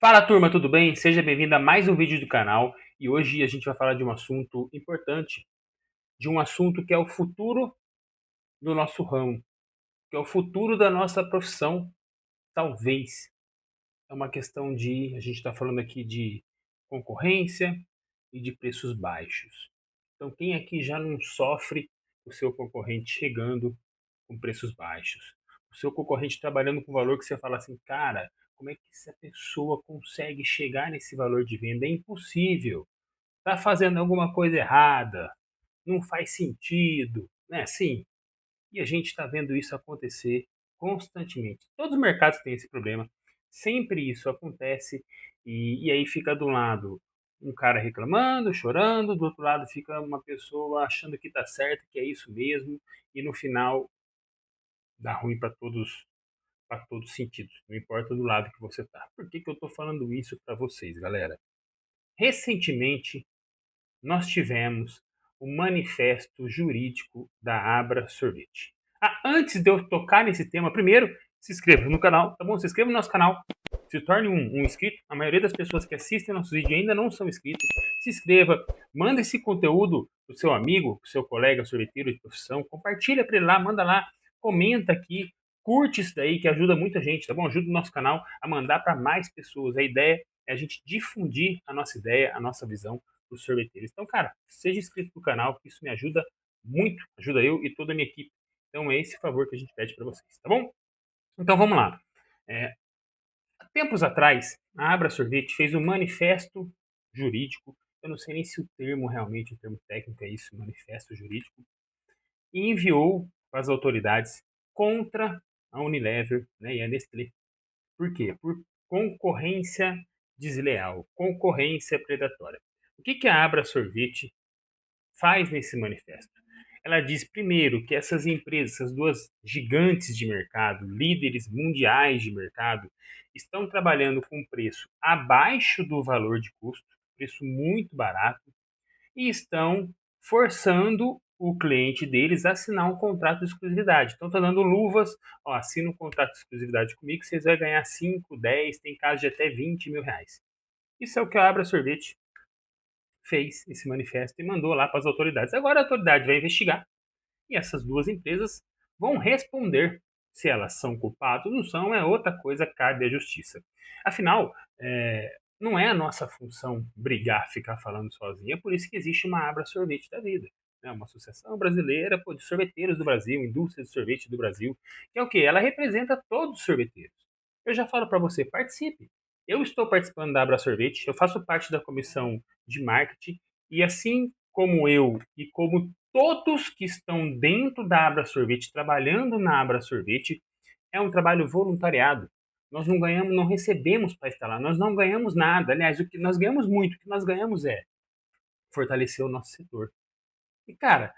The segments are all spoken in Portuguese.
Fala turma, tudo bem? Seja bem-vindo a mais um vídeo do canal e hoje a gente vai falar de um assunto importante, de um assunto que é o futuro do nosso ramo, que é o futuro da nossa profissão, talvez. É uma questão a gente está falando aqui de concorrência e de preços baixos. Então quem aqui já não sofre o seu concorrente chegando com preços baixos? O seu concorrente trabalhando com valor que você fala assim, cara, como é que essa pessoa consegue chegar nesse valor de venda? É impossível. Tá fazendo alguma coisa errada, não faz sentido, né? Sim, e a gente está vendo isso acontecer constantemente. Todos os mercados têm esse problema, sempre isso acontece, e aí fica do lado um cara reclamando, chorando, do outro lado fica uma pessoa achando que está certo, que é isso mesmo, e no final dá ruim para todos os sentidos, não importa do lado que você está. Por que eu estou falando isso para vocês, galera? Recentemente, nós tivemos o manifesto jurídico da Abra Sorvete. Antes de eu tocar nesse tema, primeiro, se inscreva no canal, tá bom? Se inscreva no nosso canal, se torne um inscrito. A maioria das pessoas que assistem nossos vídeos ainda não são inscritos. Se inscreva, manda esse conteúdo pro seu amigo, pro seu colega sorveteiro de profissão, compartilha para ele lá, manda lá, comenta aqui, curte isso daí que ajuda muita gente, tá bom? Ajuda o nosso canal a mandar para mais pessoas. A ideia é a gente difundir a nossa ideia, a nossa visão para os sorveteiros. Então, cara, seja inscrito no canal, que isso me ajuda muito, ajuda eu e toda a minha equipe. Então é esse favor que a gente pede para vocês, tá bom? Então vamos lá. Há tempos atrás, a Abra Sorvete fez um manifesto jurídico, eu não sei nem se o termo realmente, o termo técnico é isso, manifesto jurídico, e enviou para as autoridades contra a Unilever, né, e a Nestlé. Por quê? Por concorrência desleal, concorrência predatória. O que a Abra Sorvete faz nesse manifesto? Ela diz, primeiro, que essas empresas, essas duas gigantes de mercado, líderes mundiais de mercado, estão trabalhando com preço abaixo do valor de custo, preço muito barato, e estão forçando o cliente deles a assinar um contrato de exclusividade. Então, está dando luvas, ó, assina um contrato de exclusividade comigo, vocês vão ganhar 5, 10, tem casos de até 20 mil reais. Isso é o que a Abra Sorvete fez esse manifesto e mandou lá para as autoridades. Agora a autoridade vai investigar e essas duas empresas vão responder se elas são culpadas ou não são, é outra coisa, cabe à justiça. Afinal, não é a nossa função brigar, ficar falando sozinha, é por isso que existe uma Abra Sorvete da vida. Né? Uma associação brasileira de sorveteiros do Brasil, indústria de sorvete do Brasil, que é o que? Ela representa todos os sorveteiros. Eu já falo para você, participe. Eu estou participando da Abra Sorvete, eu faço parte da comissão de marketing, e assim como eu e como todos que estão dentro da Abra Sorvete, trabalhando na Abra Sorvete, é um trabalho voluntariado. Nós não ganhamos, não recebemos para estar lá, nós não ganhamos nada. Aliás, o que nós ganhamos muito, o que nós ganhamos é fortalecer o nosso setor. E cara,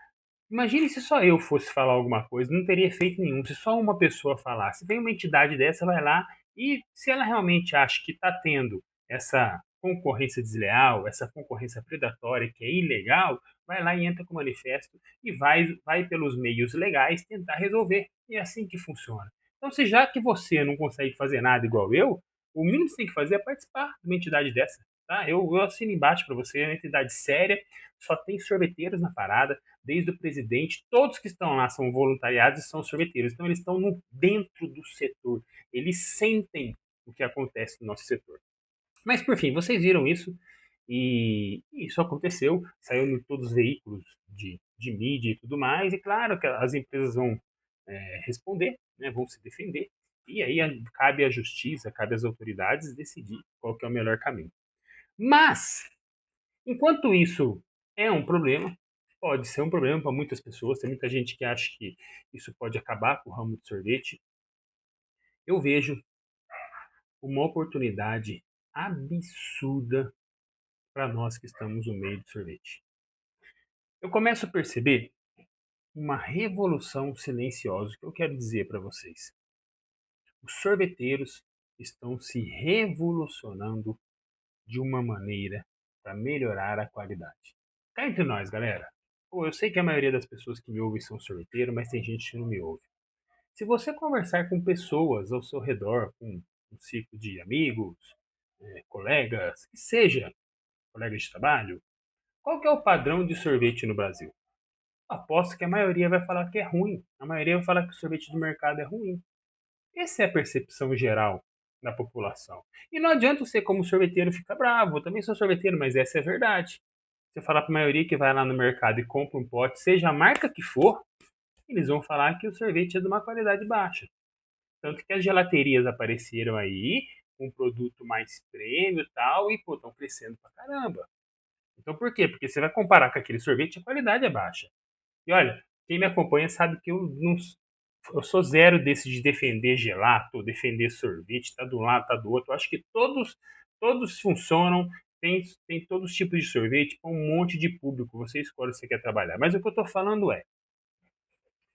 imagine se só eu fosse falar alguma coisa, não teria efeito nenhum. Se só uma pessoa falasse, vem uma entidade dessa, vai lá e se ela realmente acha que está tendo essa concorrência desleal, essa concorrência predatória que é ilegal, vai lá e entra com o manifesto e vai pelos meios legais tentar resolver. E é assim que funciona. Então, se já que você não consegue fazer nada igual eu, o mínimo que você tem que fazer é participar de uma entidade dessa. Tá? Eu assino embaixo para você, é uma entidade séria, só tem sorveteiros na parada, desde o presidente, todos que estão lá são voluntariados e são sorveteiros. Então eles estão dentro do setor, eles sentem o que acontece no nosso setor. Mas por fim, vocês viram isso e isso aconteceu, saiu em todos os veículos de mídia e tudo mais, e claro que as empresas vão responder, né, vão se defender, e aí cabe à justiça, cabe às autoridades decidir qual que é o melhor caminho. Mas, enquanto isso é um problema, pode ser um problema para muitas pessoas, tem muita gente que acha que isso pode acabar com o ramo de sorvete. Eu vejo uma oportunidade absurda para nós que estamos no meio de sorvete. Eu começo a perceber uma revolução silenciosa. O que eu quero dizer para vocês? Os sorveteiros estão se revolucionando de uma maneira para melhorar a qualidade. Cá entre nós, galera. Pô, eu sei que a maioria das pessoas que me ouvem são sorveteiros, mas tem gente que não me ouve. Se você conversar com pessoas ao seu redor, com um ciclo de amigos, colegas, que seja, colegas de trabalho, qual que é o padrão de sorvete no Brasil? Aposto que a maioria vai falar que é ruim. A maioria vai falar que o sorvete do mercado é ruim. Essa é a percepção geral da população. E não adianta você, como sorveteiro, ficar bravo. Eu também sou sorveteiro, mas essa é a verdade. Você falar para a maioria que vai lá no mercado e compra um pote, seja a marca que for, eles vão falar que o sorvete é de uma qualidade baixa. Tanto que as gelaterias apareceram aí, com um produto mais prêmio e tal, e, pô, estão crescendo pra caramba. Então por quê? Porque você vai comparar com aquele sorvete, a qualidade é baixa. E olha, quem me acompanha sabe que eu sou zero desse de defender gelato, defender sorvete, tá de um lado, tá do outro. Eu acho que todos funcionam, tem todos os tipos de sorvete, para um monte de público. Você escolhe se você quer trabalhar. Mas o que eu tô falando é,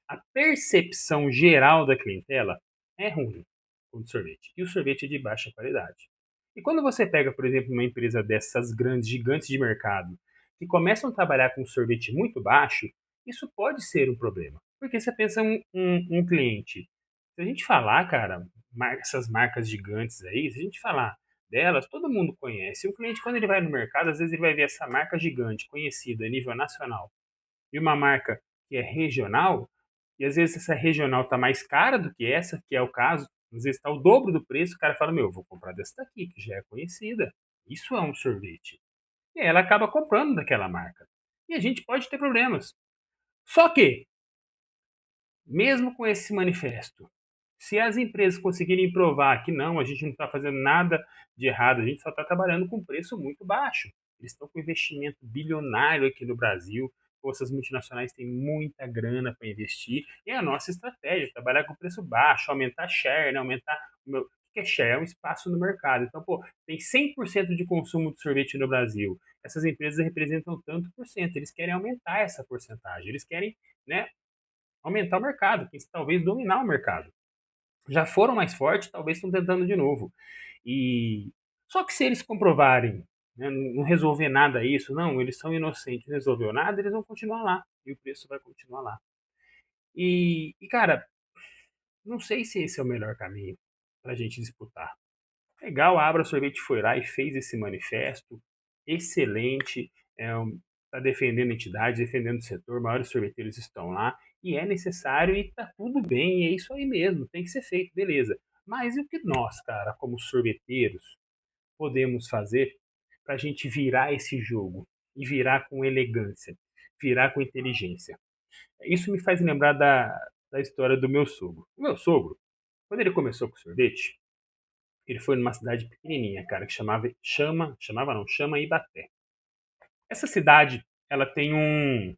a percepção geral da clientela é ruim com o sorvete. E o sorvete é de baixa qualidade. E quando você pega, por exemplo, uma empresa dessas grandes, gigantes de mercado, que começam a trabalhar com sorvete muito baixo, isso pode ser um problema. Porque você pensa um cliente. Se a gente falar, cara, essas marcas gigantes aí, se a gente falar delas, todo mundo conhece. O cliente, quando ele vai no mercado, às vezes ele vai ver essa marca gigante, conhecida a nível nacional, e uma marca que é regional, e às vezes essa regional está mais cara do que essa, que é o caso, às vezes está o dobro do preço, o cara fala, meu, vou comprar dessa daqui, que já é conhecida. Isso é um sorvete. E aí ela acaba comprando daquela marca. E a gente pode ter problemas. Só que, mesmo com esse manifesto, se as empresas conseguirem provar que não, a gente não está fazendo nada de errado, a gente só está trabalhando com preço muito baixo. Eles estão com investimento bilionário aqui no Brasil. Essas multinacionais têm muita grana para investir. E é a nossa estratégia, trabalhar com preço baixo, aumentar share, né? Aumentar o meu. O que é share? É um espaço no mercado. Então, pô, tem 100% de consumo de sorvete no Brasil. Essas empresas representam tanto por cento. Eles querem aumentar essa porcentagem. Eles querem, né, aumentar o mercado, talvez dominar o mercado. Já foram mais fortes, talvez estão tentando de novo. E só que se eles comprovarem, né, não resolver nada isso, não, eles são inocentes, não resolveu nada, eles vão continuar lá e o preço vai continuar lá. Cara, não sei se esse é o melhor caminho para a gente disputar. Legal, a Abra Sorvete foi lá e fez esse manifesto, excelente, está defendendo a entidade, defendendo o setor, maiores sorveteiros estão lá, e é necessário e está tudo bem, e é isso aí mesmo, tem que ser feito, beleza. Mas e o que nós, cara, como sorveteiros, podemos fazer para a gente virar esse jogo e virar com elegância, virar com inteligência? Isso me faz lembrar da história do meu sogro. O meu sogro, quando ele começou com sorvete, ele foi numa cidade pequenininha, cara, que chama Ibaté. Essa cidade, ela tem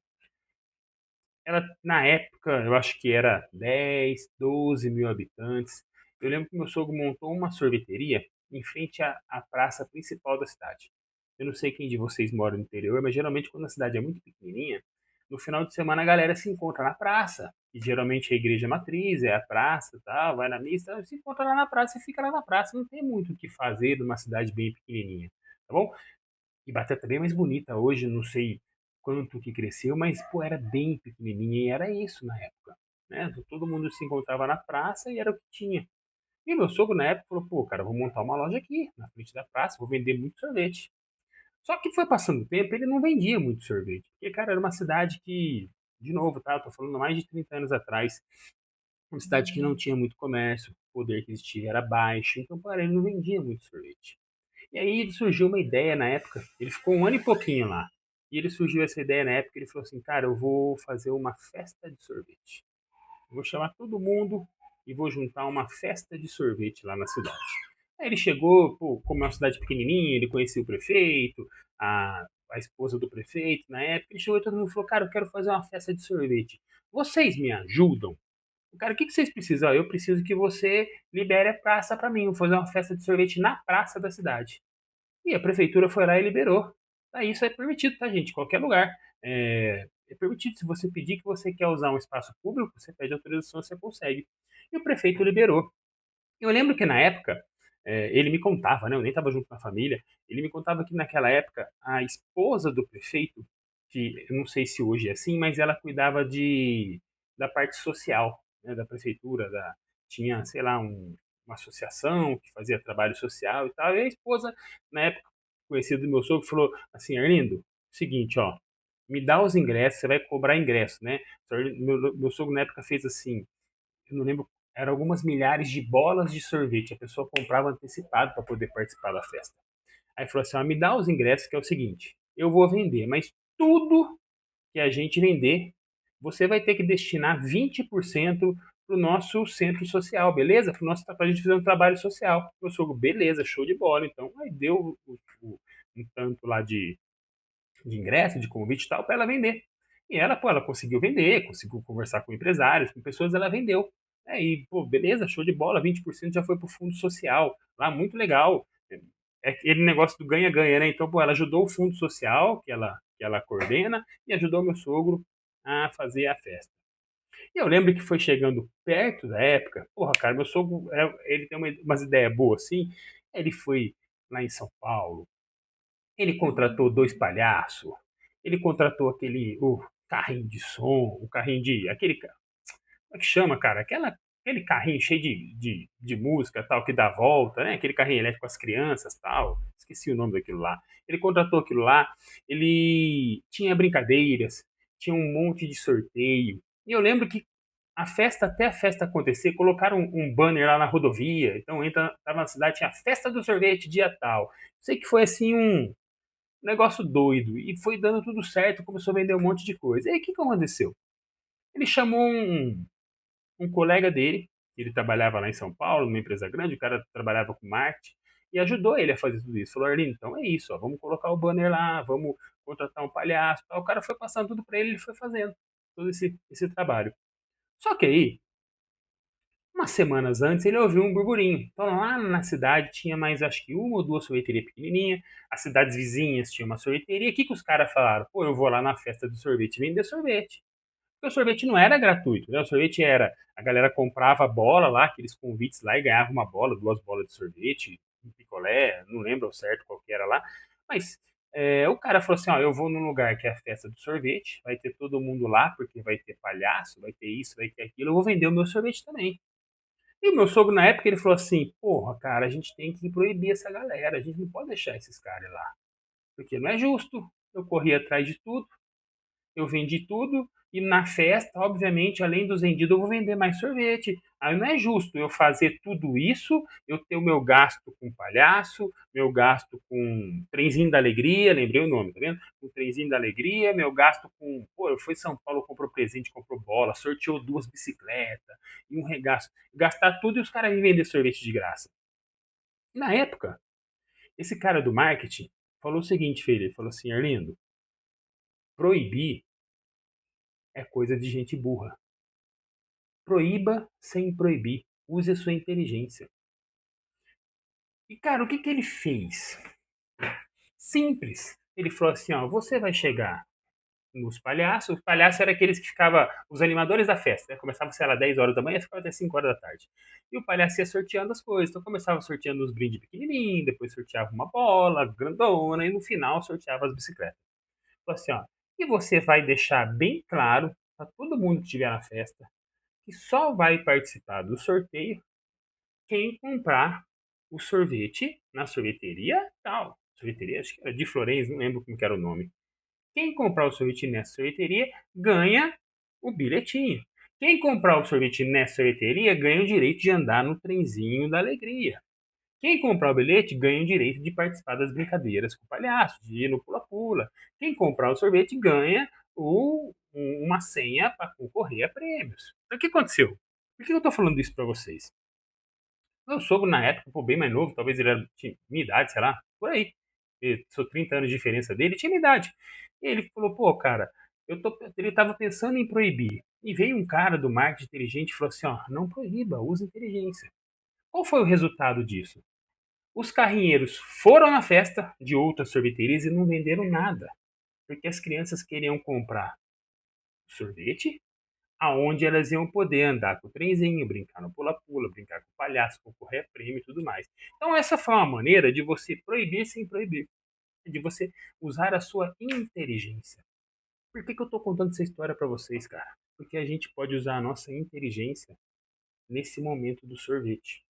ela, na época, eu acho que era 10, 12 mil habitantes. Eu lembro que meu sogro montou uma sorveteria em frente à praça principal da cidade. Eu não sei quem de vocês mora no interior, mas geralmente quando a cidade é muito pequenininha, no final de semana a galera se encontra na praça. E geralmente é a igreja matriz, é a praça, tal, vai na missa, se encontra lá na praça e fica lá na praça. Não tem muito o que fazer numa cidade bem pequenininha, tá bom? Ibaté tá bem mais bonita hoje, não sei quanto que cresceu, mas pô, era bem pequenininha e era isso na época, né? Todo mundo se encontrava na praça e era o que tinha. E meu sogro na época falou, pô, cara, vou montar uma loja aqui na frente da praça, vou vender muito sorvete. Só que foi passando o tempo, ele não vendia muito sorvete. Porque, cara, era uma cidade que, de novo, tá? Eu tô falando mais de 30 anos atrás, uma cidade que não tinha muito comércio, o poder aquisitivo era baixo, então, cara, ele não vendia muito sorvete. E aí surgiu uma ideia na época, ele ficou um ano e pouquinho lá. E ele surgiu essa ideia na época, ele falou assim, cara, eu vou fazer uma festa de sorvete. Eu vou chamar todo mundo e vou juntar uma festa de sorvete lá na cidade. Aí ele chegou, pô, como é uma cidade pequenininha, ele conhecia o prefeito, a esposa do prefeito na época, ele chegou e todo mundo falou, cara, eu quero fazer uma festa de sorvete. Vocês me ajudam? Cara, o que vocês precisam? Eu preciso que você libere a praça para mim. Eu vou fazer uma festa de sorvete na praça da cidade. E a prefeitura foi lá e liberou. Isso é permitido, tá, gente? Qualquer lugar. É permitido. Se você pedir que você quer usar um espaço público, você pede autorização, você consegue. E o prefeito liberou. Eu lembro que na época, ele me contava, né? Eu nem estava junto com a família. Ele me contava que naquela época, a esposa do prefeito, que eu não sei se hoje é assim, mas ela cuidava da parte social, né, da prefeitura. Tinha, sei lá, uma associação que fazia trabalho social e tal. E a esposa, na época, conhecida do meu sogro, falou assim: Arlindo, seguinte, ó, me dá os ingressos, você vai cobrar ingresso, né? Meu sogro na época fez assim, eu não lembro, eram algumas milhares de bolas de sorvete. A pessoa comprava antecipado para poder participar da festa. Aí falou assim: ó, me dá os ingressos, que é o seguinte, eu vou vender, mas tudo que a gente vender, você vai ter que destinar 20% para o nosso centro social, beleza? Para a gente fazer um trabalho social. Eu sou, beleza, show de bola. Então, aí deu um tanto lá de ingresso, de convite e tal, para ela vender. E ela, pô, ela conseguiu vender, conseguiu conversar com empresários, com pessoas, ela vendeu. Aí, pô, beleza, show de bola, 20% já foi para o fundo social. Lá, muito legal. É aquele negócio do ganha-ganha, né? Então, pô, ela ajudou o fundo social, que ela coordena, e ajudou meu sogro a fazer a festa. E eu lembro que foi chegando perto da época, porra, cara, meu sogro, ele tem umas ideias boas assim. Ele foi lá em São Paulo, ele contratou dois palhaços, ele contratou o carrinho de som, o carrinho de. Como é que chama, cara? Aquele carrinho cheio de música tal, que dá volta, né? Aquele carrinho elétrico com as crianças tal. Esqueci o nome daquilo lá. Ele contratou aquilo lá, ele tinha brincadeiras, tinha um monte de sorteio. E eu lembro que até a festa acontecer, colocaram um banner lá na rodovia. Então tava na cidade, tinha a festa do sorvete, dia tal. Sei que foi assim um negócio doido. E foi dando tudo certo, começou a vender um monte de coisa. E aí o que, que aconteceu? Ele chamou um colega dele, ele trabalhava lá em São Paulo, numa empresa grande, o cara trabalhava com marketing, e ajudou ele a fazer tudo isso. Falou, Arlindo, então é isso, ó, vamos colocar o banner lá, vamos contratar um palhaço. Tal. O cara foi passando tudo para ele, ele foi fazendo todo esse trabalho. Só que aí, umas semanas antes, ele ouviu um burburinho. Então lá na cidade tinha mais, acho que uma ou duas sorveterias pequenininhas, as cidades vizinhas tinham uma sorveteria. O que, que os caras falaram? Pô, eu vou lá na festa do sorvete vender sorvete. Porque o sorvete não era gratuito, né? O sorvete era, a galera comprava bola lá, aqueles convites lá e ganhava uma bola, duas bolas de sorvete, um picolé, não lembro ao certo qual que era lá. Mas o cara falou assim, ó, eu vou num lugar que é a festa do sorvete, vai ter todo mundo lá, porque vai ter palhaço, vai ter isso, vai ter aquilo, eu vou vender o meu sorvete também. E o meu sogro, na época, ele falou assim, porra, cara, a gente tem que proibir essa galera, a gente não pode deixar esses caras lá, porque não é justo. Eu corri atrás de tudo, eu vendi tudo e na festa, obviamente, além dos vendidos, eu vou vender mais sorvete. Aí não é justo eu fazer tudo isso, eu ter o meu gasto com palhaço, meu gasto com trenzinho da alegria, lembrei o nome, tá vendo? O trenzinho da alegria, meu gasto com. Pô, eu fui em São Paulo, comprou presente, comprou bola, sorteou duas bicicletas e um regaço. Gastar tudo e os caras vêm vender sorvete de graça. Na época, esse cara do marketing falou o seguinte, filho, ele falou assim, Arlindo, proibir é coisa de gente burra. Proíba sem proibir. Use a sua inteligência. E, cara, o que, que ele fez? Simples. Ele falou assim, ó, você vai chegar nos palhaços. Os palhaços eram aqueles que ficavam, os animadores da festa, né? Começava, sei lá, 10 horas da manhã e ficava até 5 horas da tarde. E o palhaço ia sorteando as coisas. Então começava sorteando os brindes pequenininhos, depois sorteava uma bola grandona e no final sorteava as bicicletas. Falou assim, ó, e você vai deixar bem claro para todo mundo que estiver na festa que só vai participar do sorteio quem comprar o sorvete na sorveteria tal. Sorveteria, acho que era de Florença, não lembro como que era o nome. Quem comprar o sorvete nessa sorveteria ganha o bilhetinho. Quem comprar o sorvete nessa sorveteria ganha o direito de andar no trenzinho da alegria. Quem comprar o bilhete ganha o direito de participar das brincadeiras com o palhaço, de ir no pula-pula. Quem comprar o sorvete ganha uma senha para concorrer a prêmios. Então, o que aconteceu? Por que eu estou falando isso para vocês? Meu sogro, na época, pô, bem mais novo, talvez tinha minha idade, sei lá, por aí. Eu sou 30 anos de diferença dele, tinha minha idade. E ele falou, pô, cara, ele tava pensando em proibir. E veio um cara do marketing inteligente e falou assim, ó, não proíba, use inteligência. Qual foi o resultado disso? Os carrinheiros foram na festa de outras sorveterias e não venderam nada. Porque as crianças queriam comprar sorvete, aonde elas iam poder andar com o trenzinho, brincar no pula-pula, brincar com o palhaço, concorrer a prêmio e tudo mais. Então essa foi uma maneira de você proibir sem proibir, de você usar a sua inteligência. Por que, que eu estou contando essa história para vocês, cara? Porque a gente pode usar a nossa inteligência nesse momento do sorvete.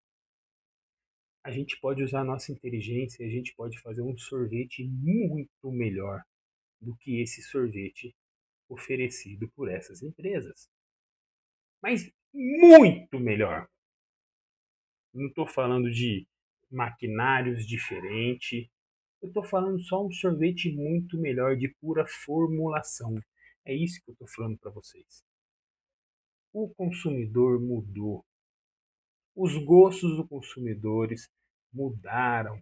A gente pode usar a nossa inteligência e a gente pode fazer um sorvete muito melhor do que esse sorvete oferecido por essas empresas. Mas muito melhor. Não estou falando de maquinários diferentes. Eu estou falando só um sorvete muito melhor de pura formulação. É isso que eu estou falando para vocês. O consumidor mudou. Os gostos dos consumidores mudaram.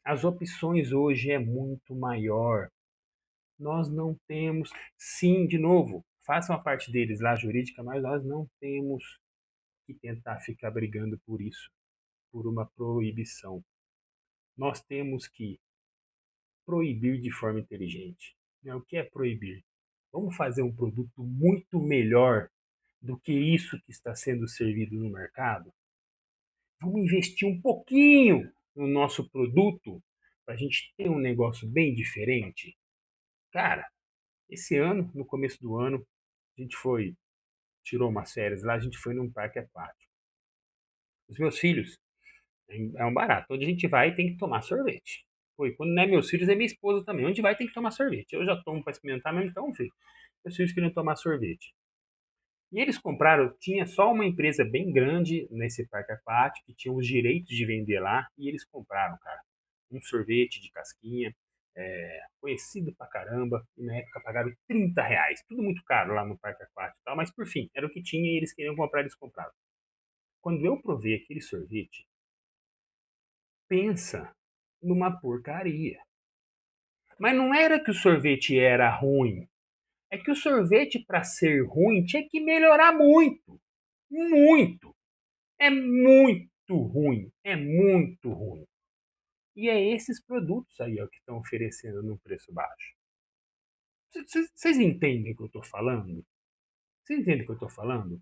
As opções hoje é muito maior. Nós não temos, sim, de novo, façam a parte deles lá jurídica, mas nós não temos que tentar ficar brigando por isso, por uma proibição. Nós temos que proibir de forma inteligente. Né? O que é proibir? Vamos fazer um produto muito melhor do que isso que está sendo servido no mercado? Vamos investir um pouquinho no nosso produto para a gente ter um negócio bem diferente? Cara, esse ano, no começo do ano, a gente tirou umas férias lá, a gente foi num parque aquático. Os meus filhos, é um barato. Onde a gente vai tem que tomar sorvete. Foi, quando não é meus filhos, é minha esposa também. Onde vai tem que tomar sorvete. Eu já tomo para experimentar, mas então, filho, meus filhos queriam tomar sorvete. E eles compraram, tinha só uma empresa bem grande nesse parque aquático que tinha os direitos de vender lá e eles compraram, cara, um sorvete de casquinha, conhecido pra caramba, e na época pagaram R$ 30, tudo muito caro lá no parque aquático e tal, mas por fim, era o que tinha e eles queriam comprar, eles compraram. Quando eu provei aquele sorvete, pensa numa porcaria. Mas não era que o sorvete era ruim, é que o sorvete para ser ruim tinha que melhorar muito, muito. É muito ruim, é muito ruim. E é esses produtos aí ó, que estão oferecendo num preço baixo. Vocês entendem o que eu estou falando? Vocês entendem o que eu estou falando?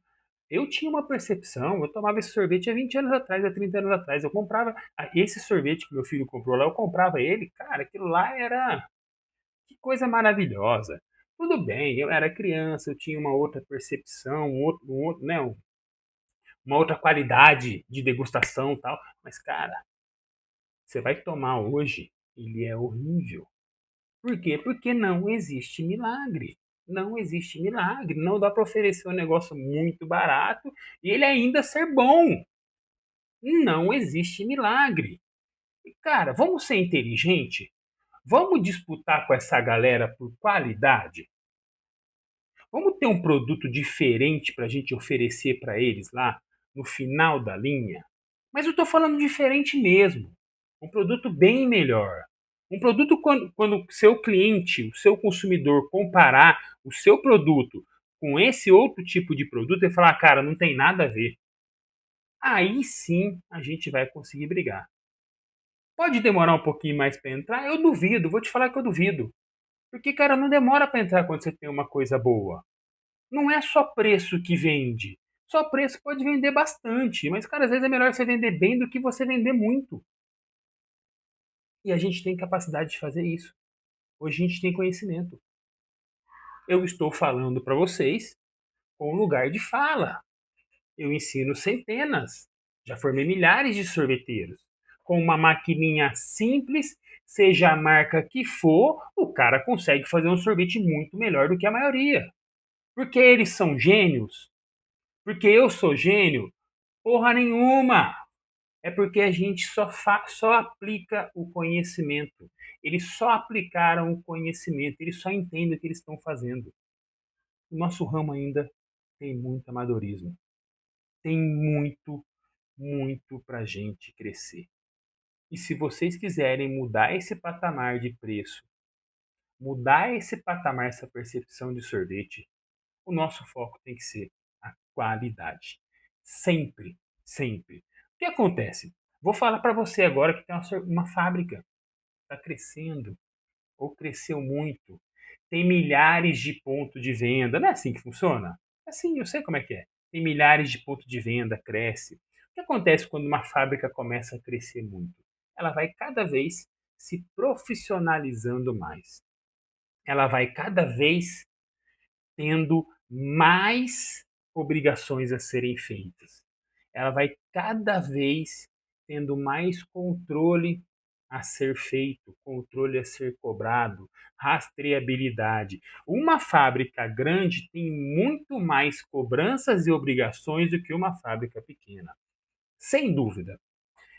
Eu tinha uma percepção, eu tomava esse sorvete há 20 anos atrás, há 30 anos atrás. Eu comprava esse sorvete que meu filho comprou lá, eu comprava ele, cara, aquilo lá era que coisa maravilhosa. Tudo bem, eu era criança, eu tinha uma outra percepção, né, uma outra qualidade de degustação e tal. Mas, cara, você vai tomar hoje, ele é horrível. Por quê? Porque não existe milagre. Não existe milagre. Não dá para oferecer um negócio muito barato e ele ainda ser bom. Não existe milagre. Cara, vamos ser inteligente? Vamos disputar com essa galera por qualidade? Vamos ter um produto diferente para a gente oferecer para eles lá no final da linha? Mas eu estou falando diferente mesmo. Um produto bem melhor. Um produto quando o seu cliente, o seu consumidor comparar o seu produto com esse outro tipo de produto e falar, cara, não tem nada a ver. Aí sim a gente vai conseguir brigar. Pode demorar um pouquinho mais para entrar? Eu duvido, vou te falar que eu duvido. Porque, cara, não demora para entrar quando você tem uma coisa boa. Não é só preço que vende. Só preço pode vender bastante, mas, cara, às vezes é melhor você vender bem do que você vender muito. E a gente tem capacidade de fazer isso. Hoje a gente tem conhecimento. Eu estou falando para vocês com lugar de fala. Eu ensino centenas, já formei milhares de sorveteiros. Com uma maquininha simples, seja a marca que for, o cara consegue fazer um sorvete muito melhor do que a maioria. Porque eles são gênios? Porque eu sou gênio? Porra nenhuma! É porque a gente só aplica o conhecimento. Eles só aplicaram o conhecimento, eles só entendem o que eles estão fazendo. O nosso ramo ainda tem muito amadorismo. Tem muito, muito para a gente crescer. E se vocês quiserem mudar esse patamar de preço, mudar esse patamar, essa percepção de sorvete, o nosso foco tem que ser a qualidade. Sempre, sempre. O que acontece? Vou falar para você agora que tem uma fábrica, está crescendo, ou cresceu muito. Tem milhares de pontos de venda. Não é assim que funciona? É assim, eu sei como é que é. Tem milhares de pontos de venda, cresce. O que acontece quando uma fábrica começa a crescer muito? Ela vai cada vez se profissionalizando mais. Ela vai cada vez tendo mais obrigações a serem feitas. Ela vai cada vez tendo mais controle a ser feito, controle a ser cobrado, rastreabilidade. Uma fábrica grande tem muito mais cobranças e obrigações do que uma fábrica pequena, sem dúvida.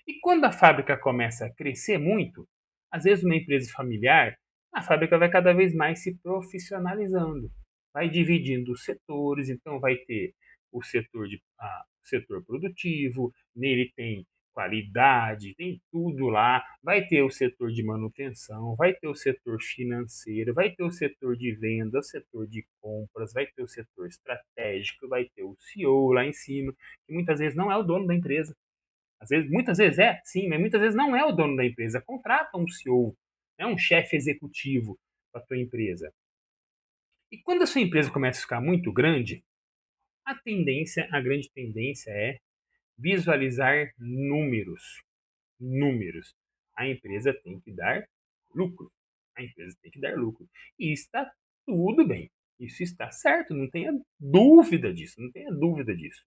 E quando a fábrica começa a crescer muito, às vezes uma empresa familiar, a fábrica vai cada vez mais se profissionalizando, vai dividindo os setores, então vai ter o setor produtivo, nele tem qualidade, tem tudo lá, vai ter o setor de manutenção, vai ter o setor financeiro, vai ter o setor de venda, o setor de compras, vai ter o setor estratégico, vai ter o CEO lá em cima, que muitas vezes não é o dono da empresa. Muitas vezes é, sim, mas muitas vezes não é o dono da empresa. Contrata um CEO, é um chefe executivo para a tua empresa. E quando a sua empresa começa a ficar muito grande, a grande tendência é visualizar números. Números. A empresa tem que dar lucro. A empresa tem que dar lucro. E está tudo bem. Isso está certo, não tenha dúvida disso, não tenha dúvida disso.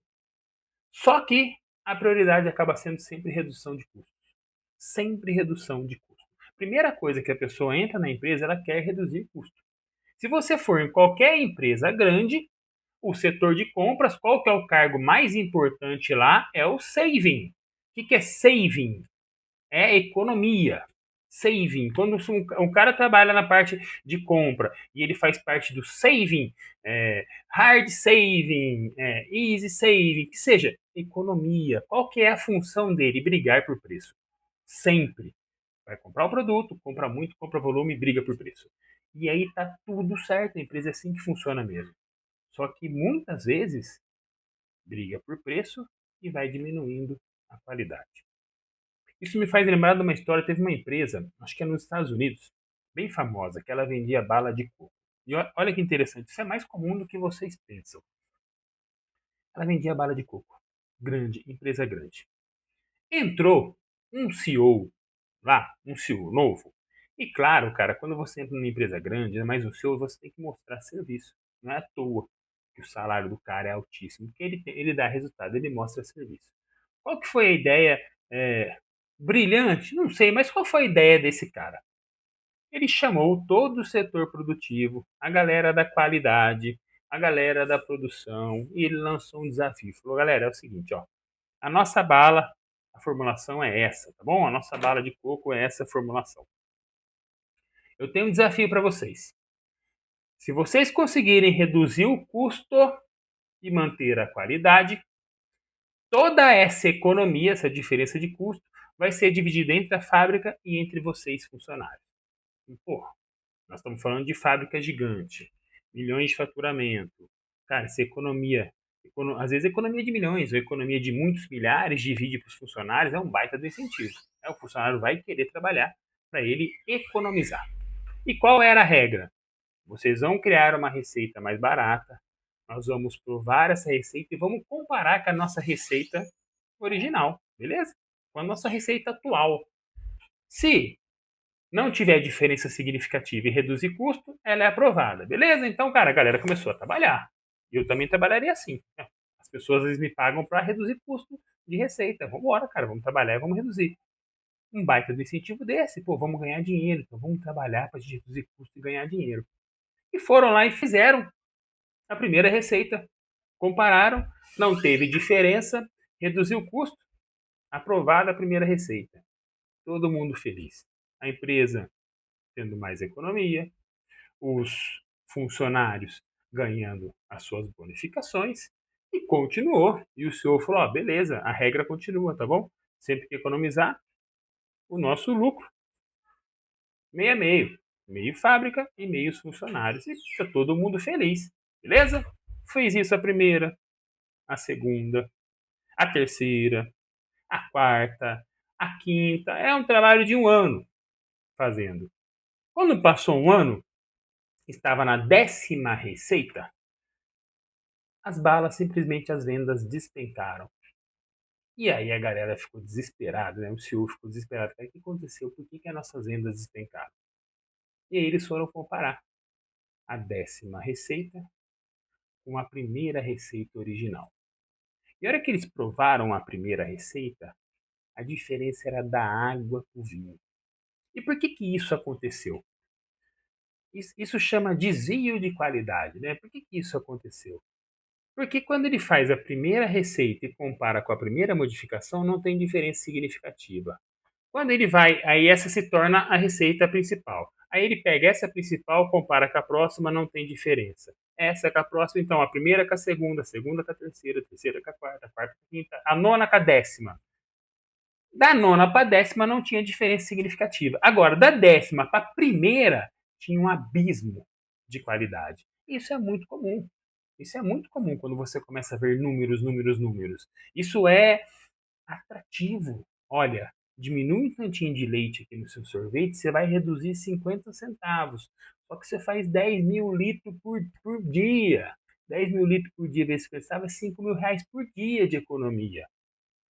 Só que a prioridade acaba sendo sempre redução de custos. Sempre redução de custo. Primeira coisa que a pessoa entra na empresa, ela quer reduzir custo. Se você for em qualquer empresa grande, o setor de compras, qual que é o cargo mais importante lá? É o saving. O que é saving? É economia. Saving. Quando um cara trabalha na parte de compra e ele faz parte do saving, hard saving, easy saving, que seja economia. Qual que é a função dele? Brigar por preço. Sempre. Vai comprar o produto, compra muito, compra volume e briga por preço. E aí tá tudo certo, a empresa é assim que funciona mesmo. Só que muitas vezes briga por preço e vai diminuindo a qualidade. Isso me faz lembrar de uma história, teve uma empresa, acho que é nos Estados Unidos, bem famosa, que ela vendia bala de coco. E olha que interessante, isso é mais comum do que vocês pensam. Ela vendia bala de coco. Grande, empresa grande. Entrou um CEO lá, um CEO novo. E claro, cara, quando você entra numa empresa grande, mais um CEO, você tem que mostrar serviço. Não é à toa que o salário do cara é altíssimo, porque ele dá resultado, ele mostra serviço. Qual que foi a ideia brilhante? Não sei, mas qual foi a ideia desse cara? Ele chamou todo o setor produtivo, a galera da qualidade, a galera da produção, e ele lançou um desafio. Falou, galera, é o seguinte, ó, a nossa bala, a formulação é essa, tá bom? A nossa bala de coco é essa formulação. Eu tenho um desafio para vocês. Se vocês conseguirem reduzir o custo e manter a qualidade, toda essa economia, essa diferença de custo, vai ser dividida entre a fábrica e entre vocês, funcionários. E, porra, nós estamos falando de fábrica gigante, milhões de faturamento. Cara, essa economia, às vezes economia de milhões, ou economia de muitos milhares, divide para os funcionários, é um baita do incentivo. O funcionário vai querer trabalhar para ele economizar. E qual era a regra? Vocês vão criar uma receita mais barata, nós vamos provar essa receita e vamos comparar com a nossa receita original, beleza? Com a nossa receita atual. Se não tiver diferença significativa e reduzir custo, ela é aprovada, beleza? Então, cara, a galera começou a trabalhar. Eu também trabalharia assim. As pessoas às vezes me pagam para reduzir custo de receita. Vamos embora, cara, vamos trabalhar e vamos reduzir. Um baita do incentivo desse, pô, vamos ganhar dinheiro, então vamos trabalhar para reduzir custo e ganhar dinheiro. E foram lá e fizeram a primeira receita. Compararam, não teve diferença, reduziu o custo, aprovada a primeira receita. Todo mundo feliz. A empresa tendo mais economia, os funcionários ganhando as suas bonificações e continuou. E o senhor falou: ó, beleza, a regra continua, tá bom? Sempre que economizar, o nosso lucro, meio a meio. Meio fábrica e meio os funcionários. E fica todo mundo feliz, beleza? Fez isso a primeira, a segunda, a terceira, a quarta, a quinta. É um trabalho de um ano fazendo. Quando passou um ano, estava na 10ª receita, as balas simplesmente as vendas despencaram. E aí a galera ficou desesperada, né? O CEO ficou desesperado. O que aconteceu? Por que as nossas vendas despencaram? E aí eles foram comparar a 10ª receita com a primeira receita original. E a hora que eles provaram a primeira receita, A diferença era da água para o vinho. E por que que isso aconteceu? Isso chama desvio de qualidade, né? Por que que isso aconteceu? Porque quando ele faz a primeira receita e compara com a primeira modificação, não tem diferença significativa. Quando ele vai, aí essa se torna a receita principal. Aí ele pega essa principal, compara com a próxima, não tem diferença. Essa com a próxima, então a primeira com a segunda com a terceira com a quarta com a quinta, a nona com a décima. Da nona para a décima não tinha diferença significativa. Agora, da décima para a primeira, tinha um abismo de qualidade. Isso é muito comum. Isso é muito comum quando você começa a ver números, números, números. Isso é atrativo. Olha, diminui um tantinho de leite aqui no seu sorvete, você vai reduzir 50 centavos. Só que você faz 10 mil litros por dia. 10 mil litros por dia, vezes pensava, 5 mil reais por dia de economia.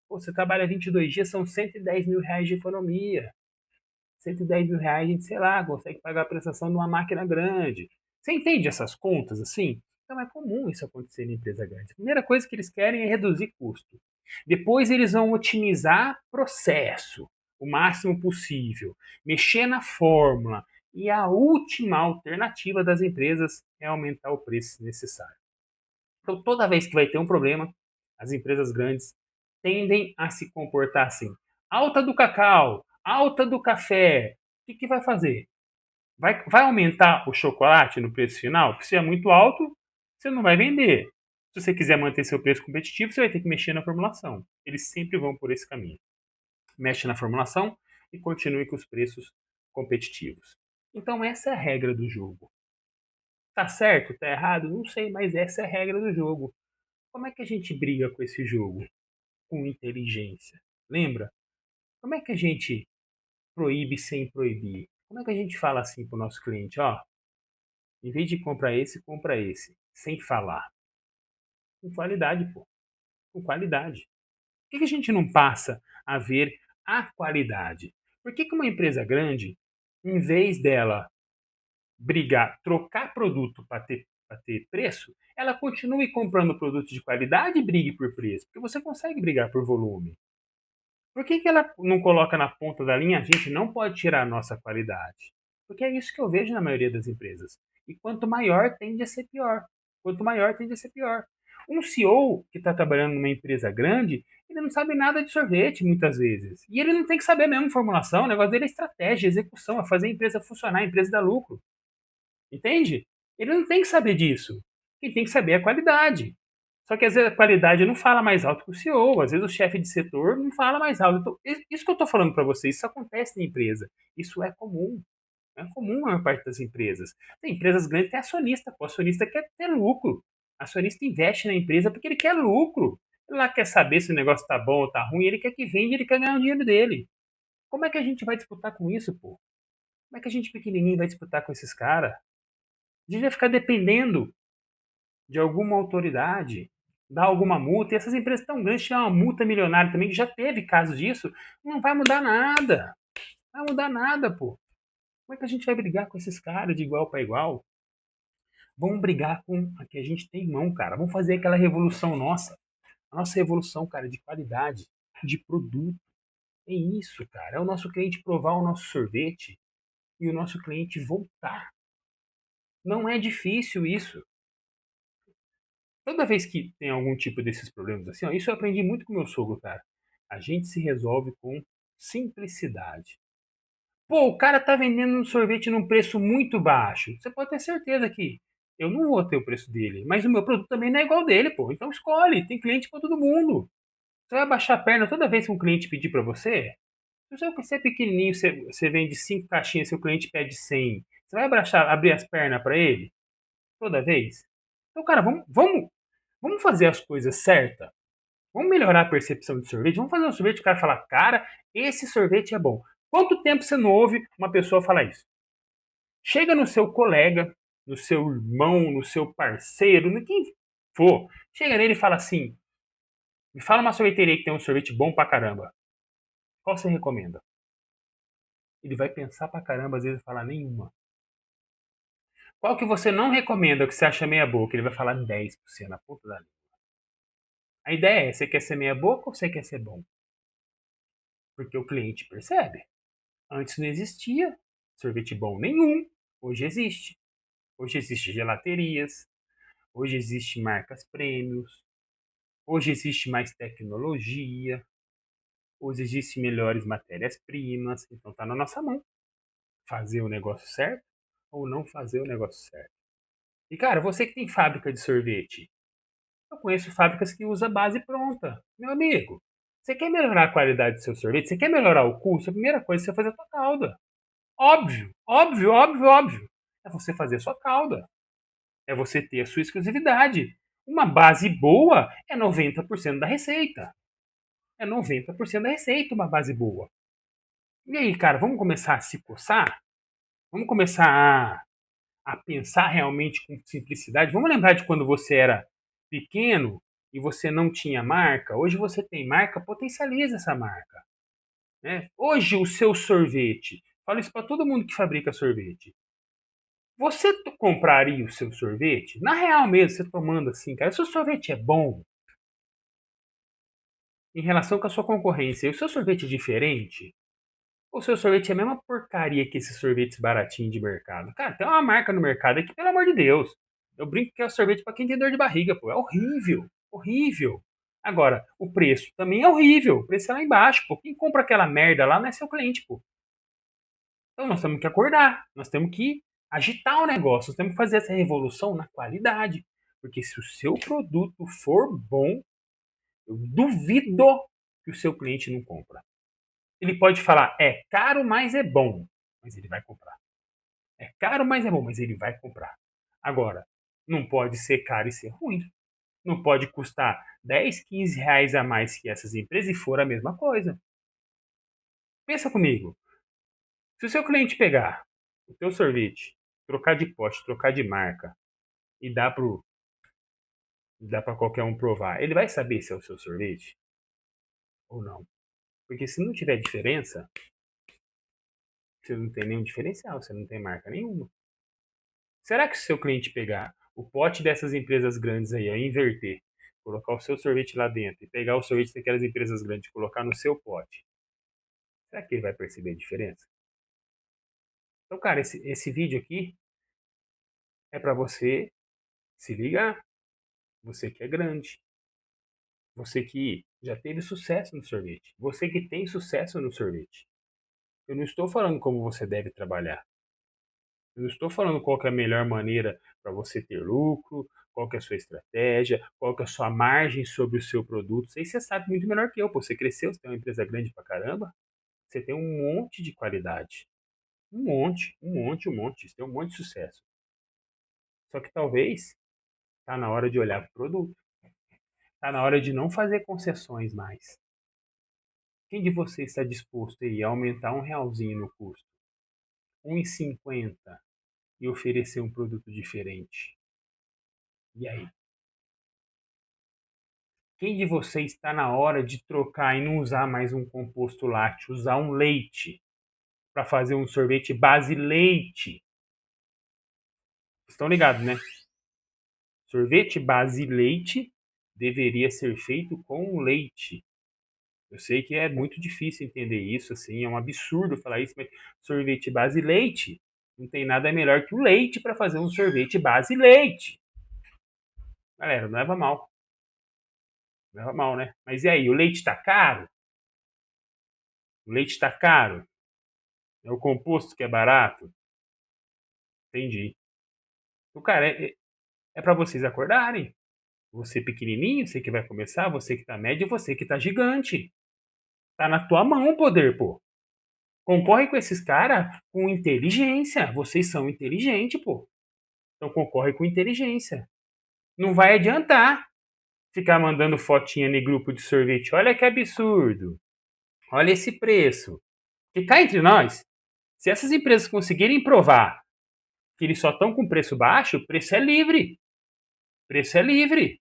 Pô, você trabalha 22 dias, são 110 mil reais de economia. 110 mil reais, a gente, sei lá, consegue pagar a prestação de uma máquina grande. Você entende essas contas assim? Então é comum isso acontecer em empresa grande. A primeira coisa que eles querem é reduzir custo. Depois eles vão otimizar processo o máximo possível, mexer na fórmula. E a última alternativa das empresas é aumentar o preço necessário. Então, toda vez que vai ter um problema, as empresas grandes tendem a se comportar assim. Alta do cacau, alta do café. O que, que vai fazer? Vai aumentar o chocolate no preço final? Porque se é muito alto, você não vai vender. Se você quiser manter seu preço competitivo, você vai ter que mexer na formulação. Eles sempre vão por esse caminho. Mexe na formulação e continue com os preços competitivos. Então essa é a regra do jogo. Tá certo? Tá errado? Não sei, mas essa é a regra do jogo. Como é que a gente briga com esse jogo? Com inteligência. Lembra? Como é que a gente proíbe sem proibir? Como é que a gente fala assim pro nosso cliente, ó, em vez de compra esse, sem falar. Com qualidade, pô. Com qualidade. Por que a gente não passa a ver a qualidade? Por que uma empresa grande, em vez dela brigar, trocar produto para ter preço, ela continue comprando produtos de qualidade e brigue por preço? Porque você consegue brigar por volume. Por que ela não coloca na ponta da linha? A gente não pode tirar a nossa qualidade. Porque é isso que eu vejo na maioria das empresas. E quanto maior, tende a ser pior. Quanto maior, tende a ser pior. Um CEO que está trabalhando numa empresa grande, ele não sabe nada de sorvete, muitas vezes. E ele não tem que saber mesmo formulação, o negócio dele é estratégia, execução, é fazer a empresa funcionar, a empresa dar lucro. Entende? Ele não tem que saber disso. Quem tem que saber é a qualidade. Só que às vezes a qualidade não fala mais alto que o CEO, às vezes o chefe de setor não fala mais alto. Então, isso que eu estou falando para vocês, isso acontece na empresa. Isso é comum. É comum na maior parte das empresas. Tem empresas grandes que tem acionista. O acionista quer ter lucro. O acionista investe na empresa porque ele quer lucro. Ele lá quer saber se o negócio está bom ou está ruim, ele quer que vende, ele quer ganhar o dinheiro dele. Como é que a gente vai disputar com isso, pô? Como é que a gente pequenininho vai disputar com esses caras? A gente vai ficar dependendo de alguma autoridade, dar alguma multa, e essas empresas tão grandes tirar uma multa milionária também, que já teve casos disso, não vai mudar nada. Não vai mudar nada, pô. Como é que a gente vai brigar com esses caras de igual para igual? Vamos brigar com a que a gente tem em mão, cara. Vamos fazer aquela revolução nossa. A nossa revolução, cara, de qualidade, de produto. É isso, cara. É o nosso cliente provar o nosso sorvete e o nosso cliente voltar. Não é difícil isso. Toda vez que tem algum tipo desses problemas assim, ó, isso eu aprendi muito com meu sogro, cara. A gente se resolve com simplicidade. Pô, o cara tá vendendo um sorvete num preço muito baixo. Você pode ter certeza que eu não vou ter o preço dele, mas o meu produto também não é igual dele, pô. Então escolhe, tem cliente para todo mundo. Você vai baixar a perna toda vez que um cliente pedir para você? Se você é pequenininho, você vende 5 caixinhas, seu cliente pede 100. Você vai abrir as pernas para ele toda vez? Então, cara, vamos fazer as coisas certas. Vamos melhorar a percepção de sorvete. Vamos fazer um sorvete que o cara fala, cara, esse sorvete é bom. Quanto tempo você não ouve uma pessoa falar isso? Chega no seu colega, no seu irmão, no seu parceiro, no quem for. Chega nele e fala assim, me fala uma sorveteria que tem um sorvete bom pra caramba. Qual você recomenda? Ele vai pensar pra caramba, às vezes falar nenhuma. Qual que você não recomenda, que você acha meia boca? Ele vai falar 10% na ponta da língua. A ideia é, você quer ser meia boca ou você quer ser bom? Porque o cliente percebe. Antes não existia sorvete bom nenhum. Hoje existe. Hoje existe gelaterias. Hoje existe marcas prêmios. Hoje existe mais tecnologia. Hoje existem melhores matérias-primas. Então está na nossa mão fazer o negócio certo ou não fazer o negócio certo. E cara, você que tem fábrica de sorvete, eu conheço fábricas que usam base pronta. Meu amigo, você quer melhorar a qualidade do seu sorvete? Você quer melhorar o custo? A primeira coisa é você fazer a sua calda. Óbvio, óbvio, óbvio, óbvio. É você fazer a sua calda. É você ter a sua exclusividade. Uma base boa é 90% da receita. É 90% da receita uma base boa. E aí, cara, vamos começar a se coçar? Vamos começar a pensar realmente com simplicidade? Vamos lembrar de quando você era pequeno e você não tinha marca? Hoje você tem marca, potencializa essa marca. Né? Hoje o seu sorvete, falo isso para todo mundo que fabrica sorvete. Você compraria o seu sorvete? Na real mesmo, você tomando assim, cara, o seu sorvete é bom em relação com a sua concorrência? E o seu sorvete é diferente? Ou o seu sorvete é a mesma porcaria que esses sorvetes baratinhos de mercado? Cara, tem uma marca no mercado aqui, pelo amor de Deus. Eu brinco que é o sorvete para quem tem dor de barriga, pô. É horrível. Horrível. Agora, o preço também é horrível. O preço é lá embaixo, pô. Quem compra aquela merda lá não é seu cliente, pô. Então nós temos que acordar. Nós temos que agitar o negócio. Nós temos que fazer essa revolução na qualidade. Porque se o seu produto for bom, eu duvido que o seu cliente não compra. Ele pode falar, é caro, mas é bom. Mas ele vai comprar. É caro, mas é bom, mas ele vai comprar. Agora, não pode ser caro e ser ruim. Não pode custar 10, 15 reais a mais que essas empresas e for a mesma coisa. Pensa comigo. Se o seu cliente pegar o teu sorvete, trocar de pote, trocar de marca e dá para qualquer um provar, ele vai saber se é o seu sorvete ou não? Porque se não tiver diferença, você não tem nenhum diferencial, você não tem marca nenhuma. Será que se o seu cliente pegar o pote dessas empresas grandes aí, inverter, colocar o seu sorvete lá dentro e pegar o sorvete daquelas empresas grandes e colocar no seu pote, será que ele vai perceber a diferença? Então, cara, esse vídeo aqui é para você se ligar. Você que é grande. Você que já teve sucesso no sorvete. Você que tem sucesso no sorvete. Eu não estou falando como você deve trabalhar. Eu não estou falando qual que é a melhor maneira para você ter lucro, qual que é a sua estratégia, qual que é a sua margem sobre o seu produto. Isso aí você sabe muito melhor que eu. Pô, você cresceu, você tem uma empresa grande pra caramba, você tem um monte de qualidade. Um monte, um monte, um monte. Você tem um monte de sucesso. Só que talvez está na hora de olhar para o produto. Está na hora de não fazer concessões mais. Quem de vocês está disposto aí a aumentar um realzinho no custo? 1,50 e oferecer um produto diferente? E aí? Quem de vocês está na hora de trocar e não usar mais um composto lácteo, usar um leite para fazer um sorvete base leite? Estão ligados, né? Sorvete base leite deveria ser feito com leite. Eu sei que é muito difícil entender isso, assim, é um absurdo falar isso, mas sorvete base leite não tem nada melhor que o leite para fazer um sorvete base leite. Galera, não leva mal. Não leva mal, né? Mas e aí, o leite tá caro? O leite tá caro? É o composto que é barato? Entendi. O cara, é para vocês acordarem. Você pequenininho, você que vai começar, você que tá médio, você que tá gigante. Tá na tua mão o poder, pô. Concorre com esses caras com inteligência. Vocês são inteligentes, pô. Então concorre com inteligência. Não vai adiantar ficar mandando fotinha no grupo de sorvete. Olha que absurdo. Olha esse preço. Que cá entre nós, se essas empresas conseguirem provar que eles só estão com preço baixo, o preço é livre. Preço é livre.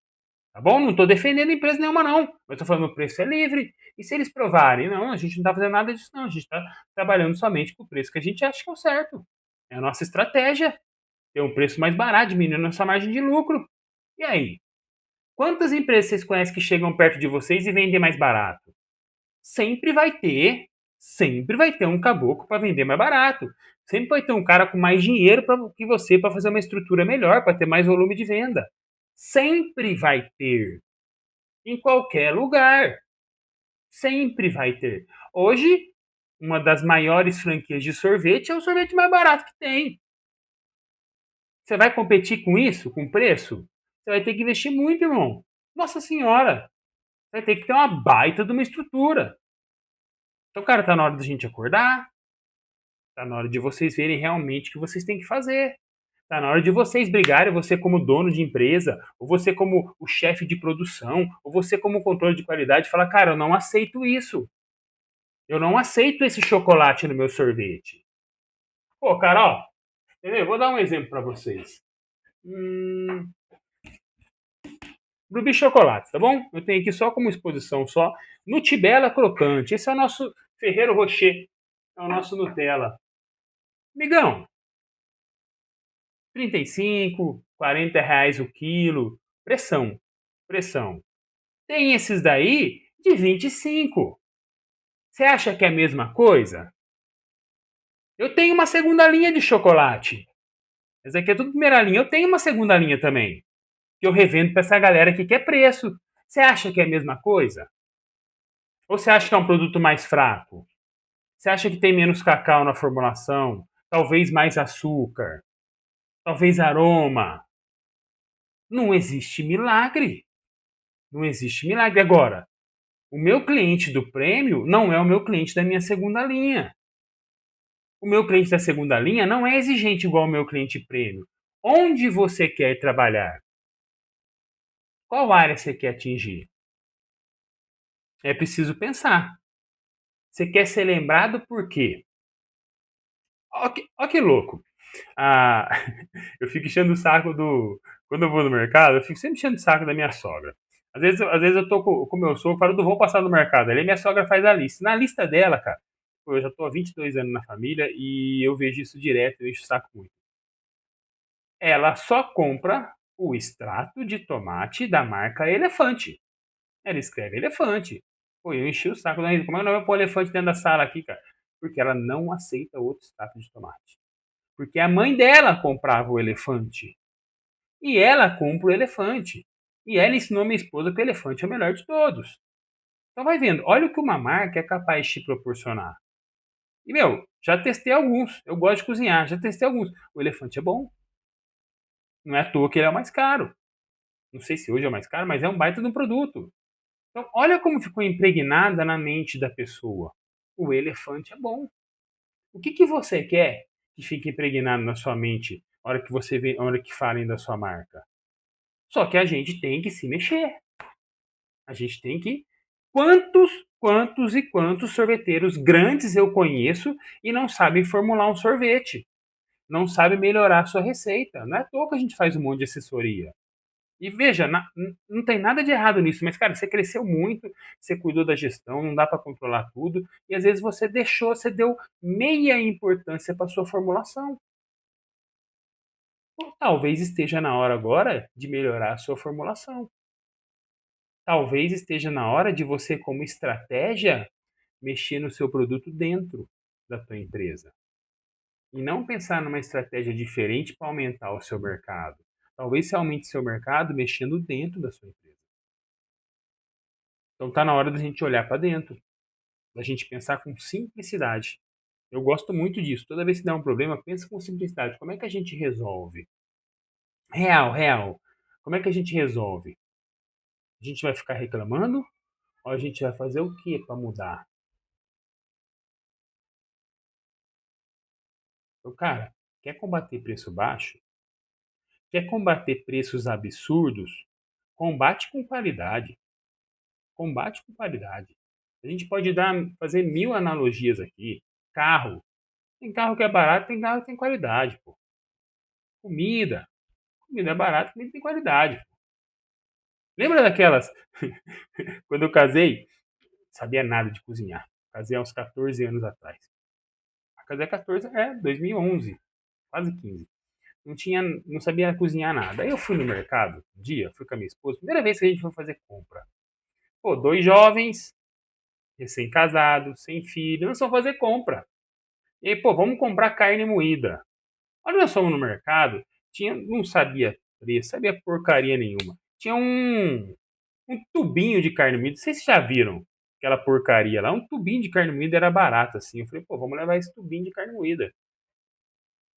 Tá bom? Não estou defendendo empresa nenhuma, não. Mas estou falando que o preço é livre. E se eles provarem, não, a gente não está fazendo nada disso, não. A gente está trabalhando somente com o preço que a gente acha que é o certo. É a nossa estratégia. Ter um preço mais barato, diminuindo a nossa margem de lucro. E aí? Quantas empresas vocês conhecem que chegam perto de vocês e vendem mais barato? sempre vai ter um caboclo para vender mais barato. Sempre vai ter um cara com mais dinheiro que você para fazer uma estrutura melhor, para ter mais volume de venda. Sempre vai ter. Em qualquer lugar. Sempre vai ter. Hoje, uma das maiores franquias de sorvete é o sorvete mais barato que tem. Você vai competir com isso, com preço? Você vai ter que investir muito, irmão. Nossa senhora! Você vai ter que ter uma baita de uma estrutura. Então, cara, tá na hora da gente acordar. Tá na hora de vocês verem realmente o que vocês têm que fazer. Tá na hora de vocês brigarem, você como dono de empresa, ou você como o chefe de produção, ou você como controle de qualidade, falar, cara, eu não aceito isso. Eu não aceito esse chocolate no meu sorvete. Pô, cara, ó, entendeu? Vou dar um exemplo para vocês. Ruby Chocolate, tá bom? Eu tenho aqui só como exposição só. Nutella crocante. Esse é o nosso Ferrero Rocher. É o nosso Nutella. Migão, 35, R$ 40 o quilo. Pressão. Pressão. Tem esses daí de 25. Você acha que é a mesma coisa? Eu tenho uma segunda linha de chocolate. Essa aqui é tudo primeira linha. Eu tenho uma segunda linha também. Que eu revendo para essa galera que quer preço. Você acha que é a mesma coisa? Ou você acha que é um produto mais fraco? Você acha que tem menos cacau na formulação? Talvez mais açúcar? Talvez aroma? Não existe milagre. Não existe milagre. Agora, o meu cliente do prêmio não é o meu cliente da minha segunda linha. O meu cliente da segunda linha não é exigente igual ao meu cliente prêmio. Onde você quer trabalhar? Qual área você quer atingir? É preciso pensar. Você quer ser lembrado por quê? Ó que louco. Ah, eu fico enchendo o saco do. Quando eu vou no mercado, eu fico sempre enchendo o saco da minha sogra. Às vezes eu tô com o meu sogro, falo, vou passar no mercado. Ali minha sogra faz a lista. Na lista dela, cara, eu já tô há 22 anos na família e eu vejo isso direto, eu encho o saco muito. Ela só compra o extrato de tomate da marca Elefante. Ela escreve elefante. Pô, eu enchi o saco da Rita. Como é que não vai pôr elefante dentro da sala aqui, cara? Porque ela não aceita outro extrato de tomate. Porque a mãe dela comprava o elefante. E ela compra o elefante. E ela ensinou minha esposa que o elefante é o melhor de todos. Então vai vendo, olha o que uma marca é capaz de te proporcionar. E, meu, já testei alguns. Eu gosto de cozinhar, já testei alguns. O elefante é bom. Não é à toa que ele é o mais caro. Não sei se hoje é o mais caro, mas é um baita de um produto. Então, olha como ficou impregnada na mente da pessoa. O elefante é bom. O que, que você quer que fique impregnado na sua mente na hora que você vê, na hora que falem da sua marca? Só que a gente tem que se mexer. A gente tem que. Quantos sorveteiros grandes eu conheço e não sabem formular um sorvete? Não sabem melhorar a sua receita. Não é à toa que a gente faz um monte de assessoria. E veja, não tem nada de errado nisso, mas, cara, você cresceu muito, você cuidou da gestão, não dá para controlar tudo, e às vezes você deu meia importância para sua formulação. Ou talvez esteja na hora agora de melhorar a sua formulação. Talvez esteja na hora de você, como estratégia, mexer no seu produto dentro da tua empresa. E não pensar numa estratégia diferente para aumentar o seu mercado. Talvez você aumente seu mercado mexendo dentro da sua empresa. Então está na hora da gente olhar para dentro, da gente pensar com simplicidade. Eu gosto muito disso. Toda vez que dá um problema, pensa com simplicidade. Como é que a gente resolve? Real, real. Como é que a gente resolve? A gente vai ficar reclamando ou a gente vai fazer o que para mudar? Então, cara, quer combater preço baixo? Quer combater preços absurdos? Combate com qualidade. Combate com qualidade. A gente pode fazer mil analogias aqui. Carro. Tem carro que é barato, tem carro que tem qualidade, pô. Comida. Comida é barata, comida tem qualidade. Lembra daquelas? Quando eu casei, sabia nada de cozinhar. Casei há uns 14 anos atrás. Casei há 14, 2011, quase 15. Não sabia cozinhar nada. Aí eu fui no mercado, um dia, fui com a minha esposa, primeira vez que a gente foi fazer compra. Pô, dois jovens, recém-casado, sem filho, nós vamos fazer compra. E aí, pô, vamos comprar carne moída. Olha, nós fomos no mercado, não sabia preço, sabia porcaria nenhuma. Tinha um tubinho de carne moída, vocês já viram aquela porcaria lá? Um tubinho de carne moída era barato assim. Eu falei, pô, vamos levar esse tubinho de carne moída. Não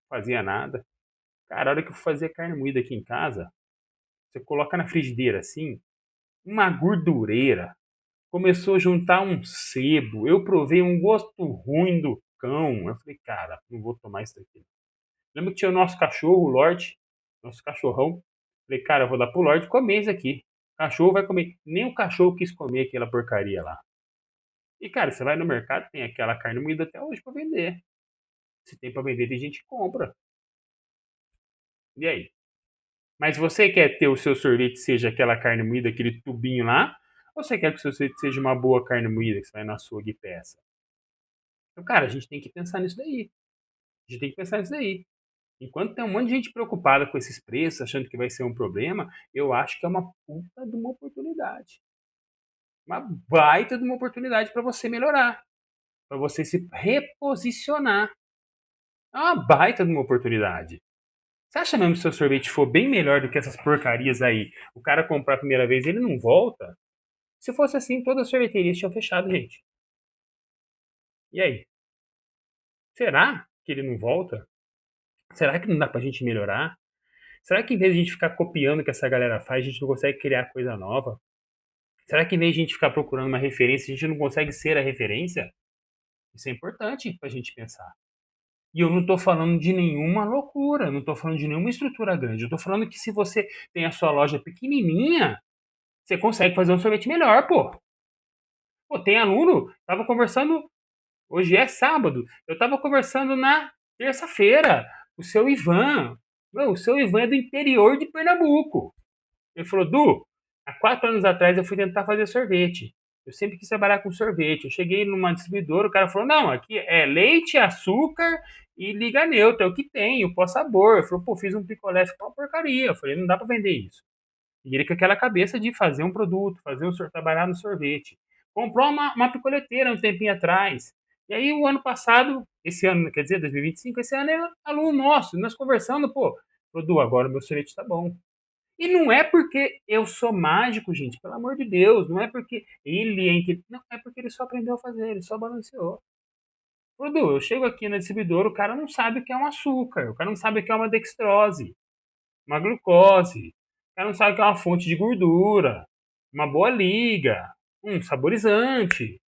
fazia nada. Cara, a hora que eu fazia carne moída aqui em casa, você coloca na frigideira assim, uma gordureira. Começou a juntar um sebo. Eu provei um gosto ruim do cão. Eu falei, cara, não vou tomar isso daqui. Lembra que tinha o nosso cachorro, o Lorde, nosso cachorrão. Falei, cara, eu vou dar pro Lorde comer isso aqui. O cachorro vai comer. Nem o cachorro quis comer aquela porcaria lá. E, cara, você vai no mercado, tem aquela carne moída até hoje pra vender. Se tem pra vender, tem gente que compra. E aí? Mas você quer ter o seu sorvete seja aquela carne moída, aquele tubinho lá? Ou você quer que o seu sorvete seja uma boa carne moída que você vai na açougue e peça? Então, cara, a gente tem que pensar nisso daí. A gente tem que pensar nisso daí. Enquanto tem um monte de gente preocupada com esses preços, achando que vai ser um problema, eu acho que é uma puta de uma oportunidade. Uma baita de uma oportunidade para você melhorar, para você se reposicionar. É uma baita de uma oportunidade. Você acha mesmo que se seu sorvete for bem melhor do que essas porcarias aí, o cara comprar a primeira vez e ele não volta? Se fosse assim, todas as sorveterias tinham fechado, gente. E aí? Será que ele não volta? Será que não dá pra gente melhorar? Será que em vez de a gente ficar copiando o que essa galera faz, a gente não consegue criar coisa nova? Será que em vez de a gente ficar procurando uma referência, a gente não consegue ser a referência? Isso é importante pra gente pensar. E eu não estou falando de nenhuma loucura, não estou falando de nenhuma estrutura grande. Eu estou falando que se você tem a sua loja pequenininha, você consegue fazer um sorvete melhor, pô. Pô, tem aluno, tava conversando, hoje é sábado, eu tava conversando na terça-feira, o seu Ivan. Meu, o seu Ivan é do interior de Pernambuco. Ele falou, Du, há 4 anos atrás eu fui tentar fazer sorvete. Eu sempre quis trabalhar com sorvete. Eu cheguei numa distribuidora, o cara falou, não, aqui é leite, açúcar e liga neutra, é o que tem, o pó-sabor. Eu falei, pô, fiz um picolé, ficou uma porcaria. Eu falei, não dá pra vender isso. E ele com aquela cabeça de fazer um produto, trabalhar no sorvete. Comprou uma picoleteira um tempinho atrás. E aí o ano passado, esse ano, quer dizer, 2025, esse ano é aluno nosso, nós conversando, pô, Du, agora o meu sorvete tá bom. E não é porque eu sou mágico, gente, pelo amor de Deus. Não é porque ele é Não, é porque ele só aprendeu a fazer, ele só balanceou. Dudu, eu chego aqui na distribuidora, o cara não sabe o que é um açúcar, o cara não sabe o que é uma dextrose, uma glucose, o cara não sabe o que é uma fonte de gordura, uma boa liga, um saborizante.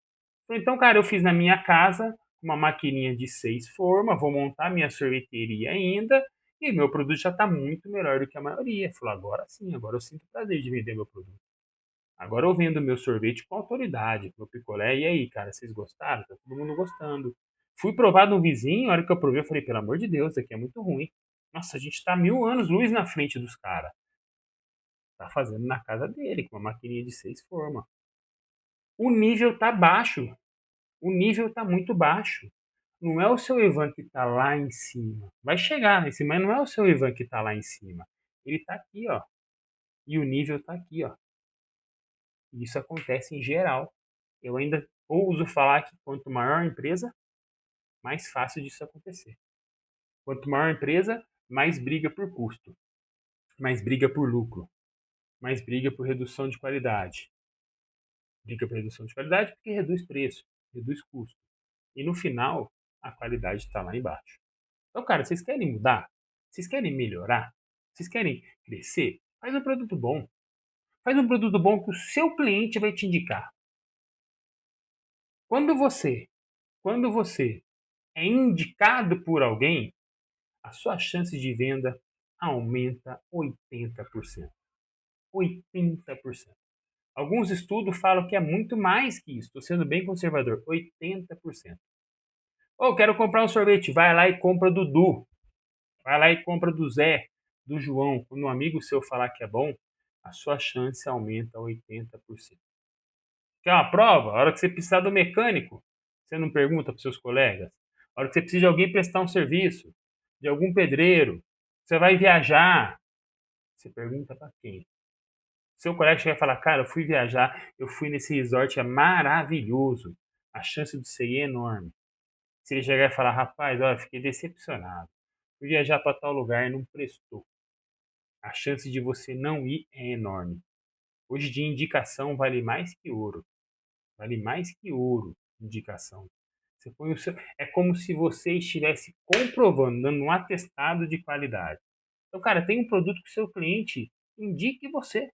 Então, cara, eu fiz na minha casa uma maquininha de 6 formas, vou montar minha sorveteria ainda, e meu produto já está muito melhor do que a maioria. Falou, agora sim, agora eu sinto prazer de vender meu produto. Agora eu vendo meu sorvete com autoridade, meu picolé. E aí, cara, vocês gostaram? Tá todo mundo gostando. Fui provar de um vizinho, a hora que eu provei, eu falei, pelo amor de Deus, isso aqui é muito ruim. Nossa, a gente tá 1000 anos luz na frente dos caras. Tá fazendo na casa dele, com uma maquininha de 6 formas. O nível tá baixo. O nível tá muito baixo. Não é o seu Ivan que tá lá em cima. Vai chegar lá em cima, mas não é o seu Ivan que tá lá em cima. Ele tá aqui, ó. E o nível tá aqui, ó. E isso acontece em geral. Eu ainda ouso falar que quanto maior a empresa, mais fácil disso acontecer. Quanto maior a empresa, mais briga por custo, mais briga por lucro, mais briga por redução de qualidade. Briga por redução de qualidade porque reduz preço, reduz custo. E no final, a qualidade está lá embaixo. Então, cara, vocês querem mudar? Vocês querem melhorar? Vocês querem crescer? Faz um produto bom. Faz um produto bom que o seu cliente vai te indicar. Quando você, quando você é indicado por alguém, a sua chance de venda aumenta 80%. 80%. Alguns estudos falam que é muito mais que isso. Estou sendo bem conservador. 80%. Ou quero comprar um sorvete. Vai lá e compra do Du. Vai lá e compra do Zé, do João. Quando um amigo seu falar que é bom, a sua chance aumenta 80%. Quer uma prova? A hora que você precisar do mecânico, você não pergunta para os seus colegas. A hora que você precisa de alguém prestar um serviço, de algum pedreiro, você vai viajar, você pergunta para quem? Seu colega chega e fala, cara, eu fui viajar, eu fui nesse resort, é maravilhoso. A chance de ser é enorme. Se ele chegar e falar, rapaz, olha, fiquei decepcionado. Fui viajar para tal lugar e não prestou. A chance de você não ir é enorme. Hoje em dia, indicação vale mais que ouro. Vale mais que ouro, indicação. Você põe o seu... É como se você estivesse comprovando, dando um atestado de qualidade. Então, cara, tem um produto que o seu cliente indique você.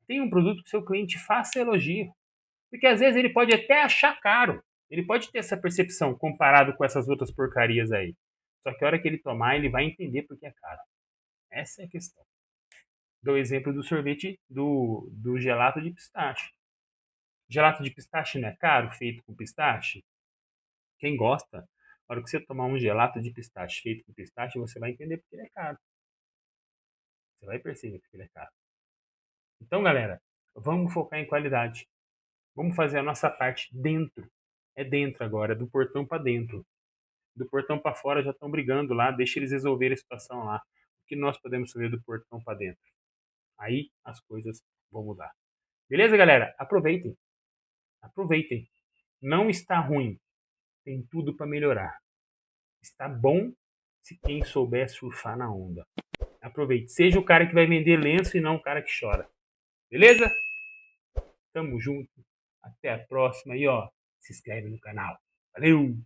Tem um produto que o seu cliente faça elogio. Porque às vezes ele pode até achar caro. Ele pode ter essa percepção comparado com essas outras porcarias aí. Só que a hora que ele tomar, ele vai entender porque é caro. Essa é a questão. Dou o exemplo do sorvete do gelato de pistache. Gelato de pistache não é caro, feito com pistache? Quem gosta, na hora que você tomar um gelato de pistache feito com pistache, você vai entender porque ele é caro. Você vai perceber porque ele é caro. Então, galera, vamos focar em qualidade. Vamos fazer a nossa parte dentro. É dentro agora, é do portão para dentro. Do portão para fora já estão brigando lá, deixa eles resolverem a situação lá. O que nós podemos fazer do portão para dentro? Aí as coisas vão mudar. Beleza, galera? Aproveitem. Aproveitem. Não está ruim. Tem tudo para melhorar. Está bom se quem souber surfar na onda. Aproveite. Seja o cara que vai vender lenço e não o cara que chora. Beleza? Tamo junto. Até a próxima. E ó, se inscreve no canal. Valeu!